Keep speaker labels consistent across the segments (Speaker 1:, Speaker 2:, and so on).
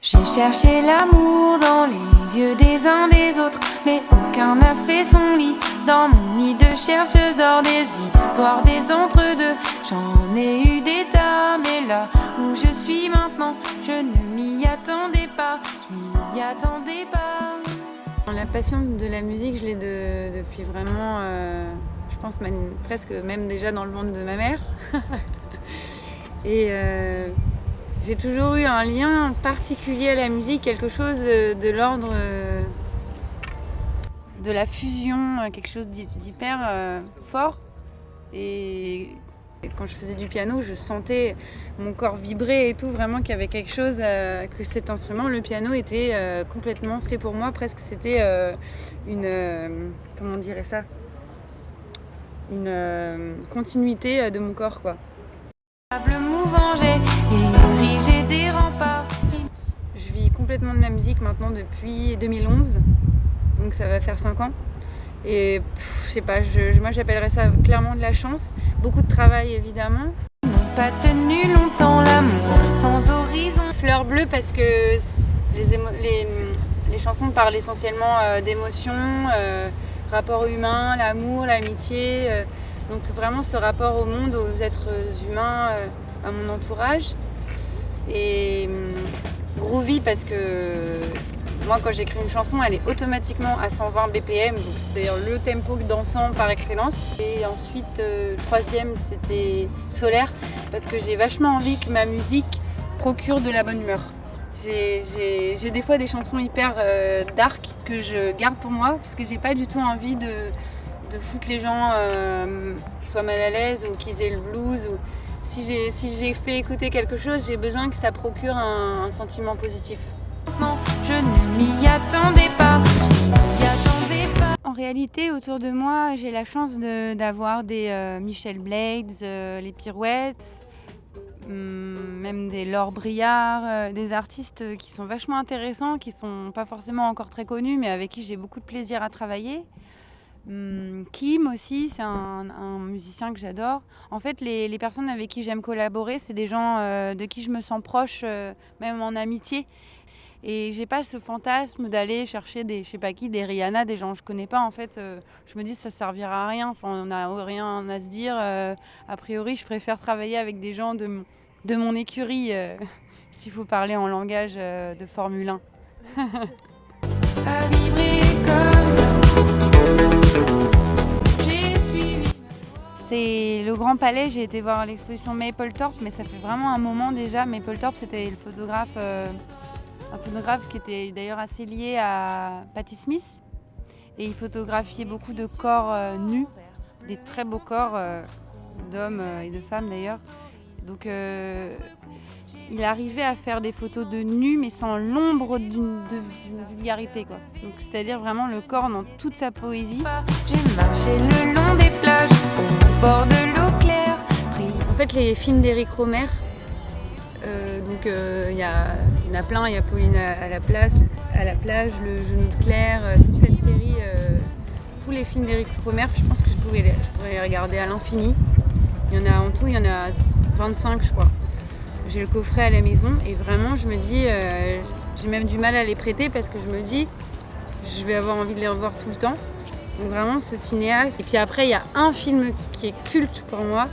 Speaker 1: J'ai cherché l'amour dans les yeux des uns des autres, mais aucun n'a fait son lit. Dans mon nid de chercheuse d'or, des histoires, des entre-deux. J'en ai eu des tas, mais là où je suis maintenant, je ne m'y attendais pas, je m'y attendais pas.
Speaker 2: La passion de la musique, je l'ai depuis vraiment, je pense presque même déjà dans le ventre de ma mère. Et j'ai toujours eu un lien particulier à la musique, quelque chose de l'ordre de la fusion, quelque chose d'hyper fort. Et quand je faisais du piano, je sentais mon corps vibrer et tout, vraiment qu'il y avait quelque chose, que cet instrument, le piano, était complètement fait pour moi. Presque c'était comment on dirait ça, une continuité de mon corps, quoi.
Speaker 1: Mouvant, j'ai érigé des remparts.
Speaker 2: Je vis complètement de la musique maintenant depuis 2011, donc ça va faire 5 ans. Et je sais pas, moi j'appellerais ça clairement de la chance, beaucoup de travail évidemment.
Speaker 1: N'ont pas tenu longtemps l'amour sans horizon.
Speaker 2: Fleur bleue parce que les chansons parlent essentiellement d'émotions, rapport humain, l'amour, l'amitié. Donc vraiment ce rapport au monde, aux êtres humains, à mon entourage. Et groovy parce que moi quand j'écris une chanson, elle est automatiquement à 120 BPM, donc c'est le tempo dansant par excellence. Et ensuite, troisième, c'était solaire parce que j'ai vachement envie que ma musique procure de la bonne humeur. J'ai des fois des chansons hyper dark que je garde pour moi parce que j'ai pas du tout envie de foutre les gens soient mal à l'aise ou qu'ils aient le blues. Ou si j'ai fait écouter quelque chose, j'ai besoin que ça procure un sentiment positif.
Speaker 1: Non, je ne m'y attendais pas, je m'y attendais pas.
Speaker 2: En réalité, autour de moi, j'ai la chance d'avoir des Michel Blades, les Pirouettes, même des Laure Briard, des artistes qui sont vachement intéressants, qui sont pas forcément encore très connus, mais avec qui j'ai beaucoup de plaisir à travailler. Kim aussi, c'est un musicien que j'adore. En fait, les personnes avec qui j'aime collaborer, c'est des gens de qui je me sens proche, même en amitié. Et j'ai pas ce fantasme d'aller chercher des Rihanna, des gens que je connais pas. En fait, je me dis ça servira à rien. Enfin, on n'a rien à se dire. A priori, je préfère travailler avec des gens de mon écurie, s'il faut parler en langage de Formule 1.
Speaker 1: À vibrer comme ça. J'ai suivi.
Speaker 2: C'est le Grand Palais, j'ai été voir l'exposition Mapplethorpe, mais ça fait vraiment un moment déjà. Mapplethorpe, c'était le photographe, un photographe qui était d'ailleurs assez lié à Patti Smith. Et il photographiait beaucoup de corps nus, des très beaux corps d'hommes et de femmes d'ailleurs. Donc il arrivait à faire des photos de nus, mais sans l'ombre d'une vulgarité, quoi. Donc c'est-à-dire vraiment le corps dans toute sa poésie.
Speaker 1: J'ai marché le long des plages, au bord de l'eau claire.
Speaker 2: En fait, les films d'Éric Rohmer, il y en a plein. Il y a Pauline à la plage, Le Genou de Claire, toute cette série, tous les films d'Éric Rohmer, je pense que je pourrais les regarder à l'infini. Il y en a en tout, il y en a 25, je crois. J'ai le coffret à la maison et vraiment, je me dis, j'ai même du mal à les prêter parce que je me dis, je vais avoir envie de les revoir tout le temps. Donc vraiment, ce cinéaste. Et puis après, il y a un film qui est culte pour moi,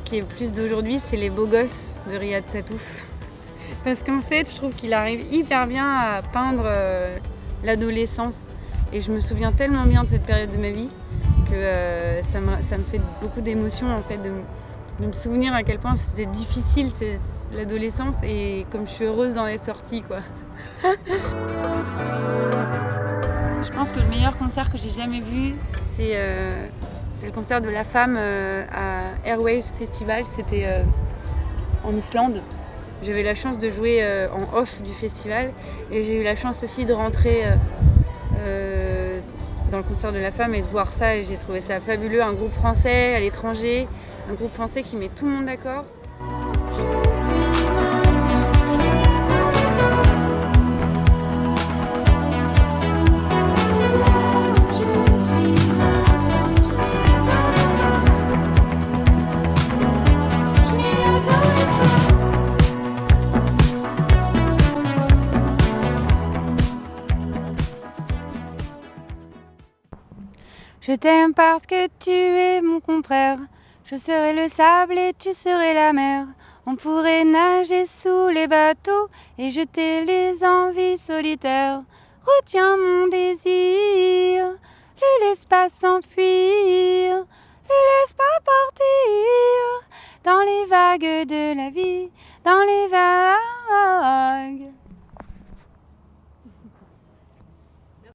Speaker 2: qui est plus d'aujourd'hui, c'est Les Beaux Gosses de Riyad Sattouf. Parce qu'en fait, je trouve qu'il arrive hyper bien à peindre l'adolescence. Et je me souviens tellement bien de cette période de ma vie que ça me fait beaucoup d'émotions en fait, de me souvenir à quel point c'était difficile l'adolescence et comme je suis heureuse dans les sorties, quoi. Je pense que le meilleur concert que j'ai jamais vu, c'est le concert de La Femme à Airwaves Festival. C'était en Islande. J'avais la chance de jouer en off du festival et j'ai eu la chance aussi de rentrer dans le concert de La Femme et de voir ça, et j'ai trouvé ça fabuleux. Un groupe français à l'étranger, un groupe français qui met tout le monde d'accord. Je t'aime parce que tu es mon contraire. Je serai le sable et tu serais la mer. On pourrait nager sous les bateaux et jeter les envies solitaires. Retiens mon désir, le laisse pas s'enfuir, le laisse pas partir dans les vagues de la vie.